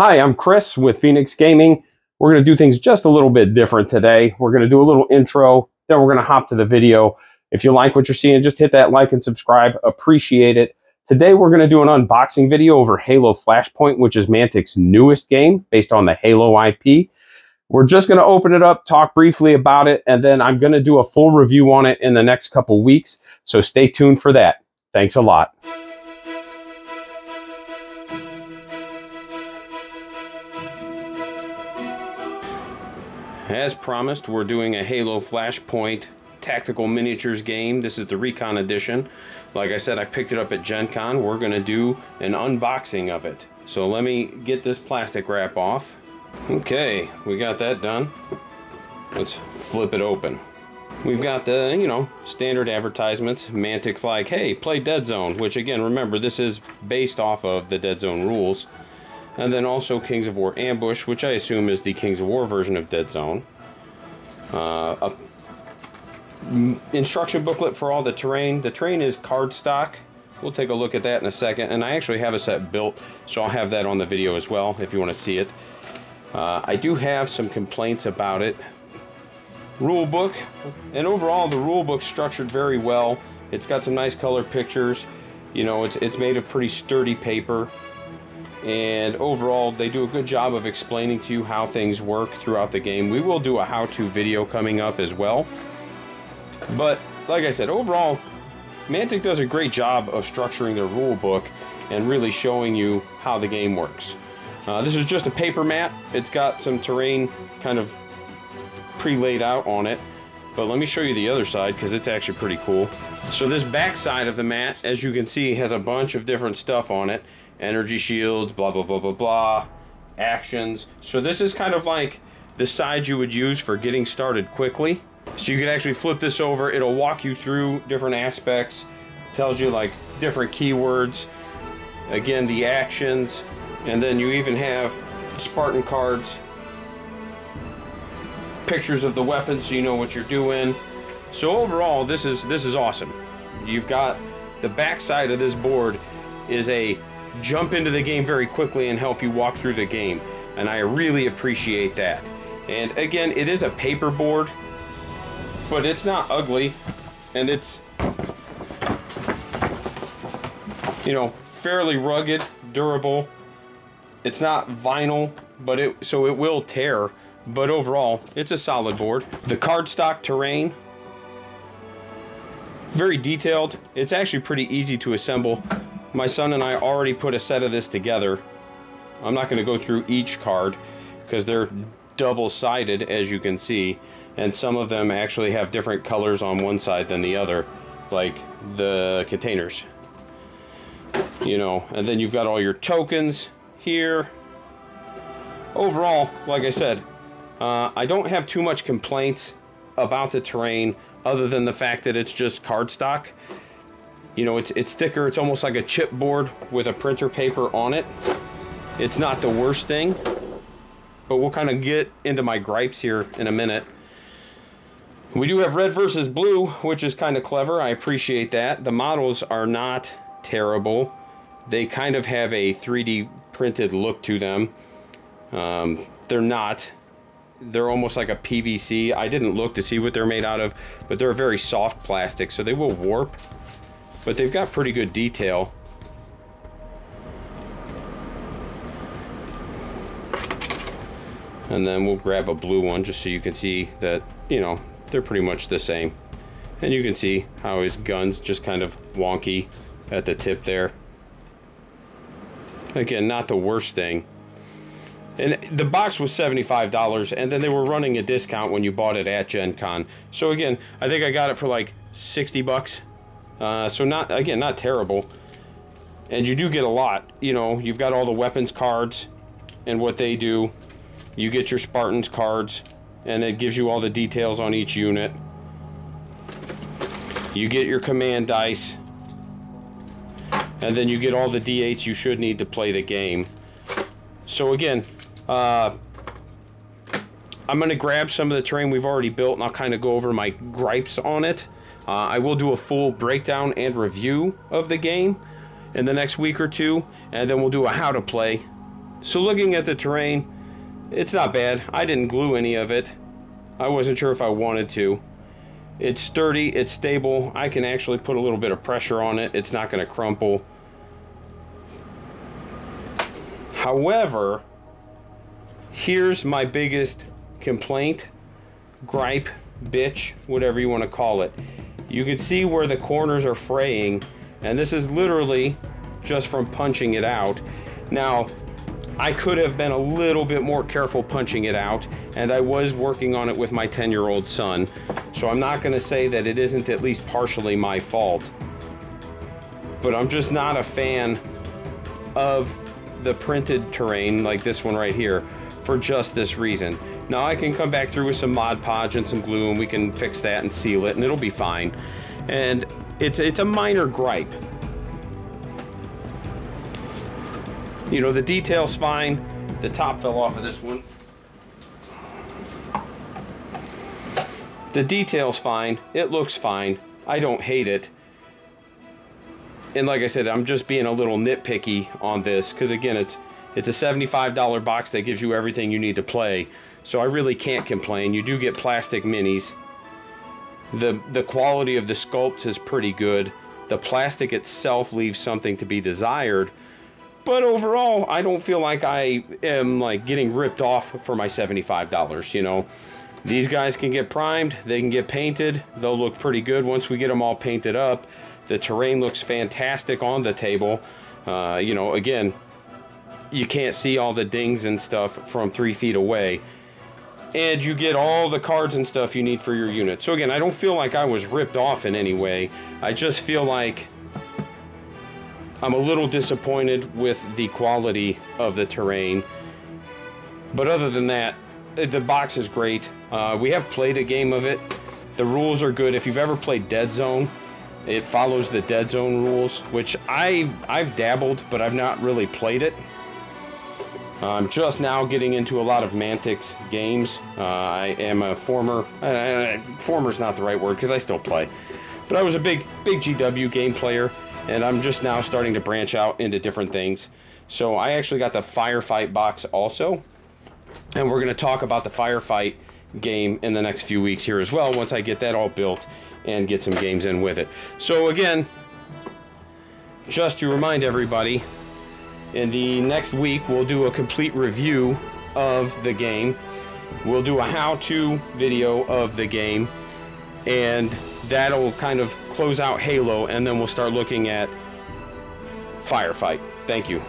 Hi, I'm Chris with Phoenix Gaming. We're going to do things just a little bit different today. We're going to do a little intro, then we're going to hop to the video. If you like what you're seeing, just hit that like and subscribe. Appreciate it. Today we're going to do an unboxing video over Halo Flashpoint, which is Mantic's newest game based on the Halo IP. We're just going to open it up, talk briefly about it, and then I'm going to do a full review on it in the next couple weeks. So stay tuned for that. Thanks a lot. As promised, we're doing a Halo Flashpoint tactical miniatures game. This is the Recon edition. Like I said, I picked it up at Gen Con. We're going to do an unboxing of it. So let me get this plastic wrap off. Okay, we got that done. Let's flip it open. We've got the, standard advertisements. Mantic's like, hey, play Dead Zone, which again, remember, this is based off of the Dead Zone rules. And then also Kings of War Ambush, which I assume is the Kings of War version of Dead Zone. A instruction booklet for all the terrain. The terrain is cardstock. We'll take a look at that in a second. And I actually have a set built, so I'll have that on the video as well if you want to see it. I do have some complaints about it. Rule book, and overall the rule book's structured very well. It's got some nice color pictures. It's made of pretty sturdy paper. And overall, they do a good job of explaining to you how things work throughout the game. We will do a how-to video coming up as well. But, like I said, overall, Mantic does a great job of structuring their rule book and really showing you how the game works. This is just a paper mat. It's got some terrain kind of pre-laid out on it. But let me show you the other side because it's actually pretty cool. So this back side of the mat, as you can see, has a bunch of different stuff on it. Energy shields, blah, blah, blah, blah, blah, actions. So this is kind of like the side you would use for getting started quickly. So you can actually flip this over. It'll walk you through different aspects. Tells you like different keywords. Again, the actions. And then you even have Spartan cards. Pictures of the weapons so you know what you're doing. So overall, this is awesome. You've got the back side of this board is a jump into the game very quickly and help you walk through the game, and I really appreciate that. And again, it is a paper board, but it's not ugly, and it's fairly rugged, durable. It's not vinyl, but so it will tear, but overall it's a solid board. The cardstock terrain, very detailed. It's actually pretty easy to assemble. My son and I already put a set of this together. I'm not going to go through each card because they're double-sided, as you can see, and some of them actually have different colors on one side than the other, like the containers. And then you've got all your tokens here. Overall, like I said, I don't have too much complaints about the terrain other than the fact that it's just cardstock. It's thicker. It's almost like a chipboard with a printer paper on it. It's not the worst thing, but we'll kind of get into my gripes here in a minute. We do have red versus blue, which is kind of clever. I appreciate that. The models are not terrible. They kind of have a 3D printed look to them. They're not. They're almost like a PVC. I didn't look to see what they're made out of, but they're a very soft plastic, so they will warp. But they've got pretty good detail. And then we'll grab a blue one just so you can see that, they're pretty much the same. And you can see how his gun's just kind of wonky at the tip there. Again, not the worst thing. And the box was $75, and then they were running a discount when you bought it at Gen Con. So again, I think I got it for like 60 bucks. So not terrible. And you do get a lot. You've got all the weapons cards and what they do. You get your Spartans cards, and it gives you all the details on each unit. You get your command dice, and then you get all the D8s you should need to play the game. So again, I'm going to grab some of the terrain we've already built, and I'll kind of go over my gripes on it. I will do a full breakdown and review of the game in the next week or two, and then we'll do a how to play So looking at the terrain, it's not bad. I didn't glue any of it. I wasn't sure if I wanted to. It's sturdy, it's stable. I can actually put a little bit of pressure on it. It's not going to crumple. However, here's my biggest complaint, gripe, bitch, whatever you want to call it. You can see where the corners are fraying, and this is literally just from punching it out. Now, I could have been a little bit more careful punching it out, and I was working on it with my 10-year-old son, so I'm not going to say that it isn't at least partially my fault. But I'm just not a fan of the printed terrain like this one right here for just this reason. Now I can come back through with some Mod Podge and some glue, and we can fix that and seal it, and it'll be fine. And it's a minor gripe. You know, the detail's fine. The top fell off of this one. The detail's fine. It looks fine. I don't hate it. And like I said, I'm just being a little nitpicky on this because, again, it's a $75 box that gives you everything you need to play. So I really can't complain. You do get plastic minis. The quality of the sculpts is pretty good. The plastic itself leaves something to be desired. But overall, I don't feel like I am like getting ripped off for my $75, you know. These guys can get primed, they can get painted, they'll look pretty good once we get them all painted up. The terrain looks fantastic on the table. You know, again, you can't see all the dings and stuff from 3 feet away. And you get all the cards and stuff you need for your unit. So again, I don't feel like I was ripped off in any way. I just feel like I'm a little disappointed with the quality of the terrain. But other than that, the box is great. We have played a game of it. The rules are good. If you've ever played Dead Zone, it follows the Dead Zone rules, which I've dabbled, but I've not really played it. I'm just now getting into a lot of Mantic's games. I am a former's not the right word because I still play. But I was a big GW game player, and I'm just now starting to branch out into different things. So I actually got the Firefight box also, and we're going to talk about the Firefight game in the next few weeks here as well, once I get that all built and get some games in with it. So again, just to remind everybody, in the next week we'll do a complete review of the game. We'll do a how-to video of the game, and that'll kind of close out Halo, and then we'll start looking at Firefight. Thank you.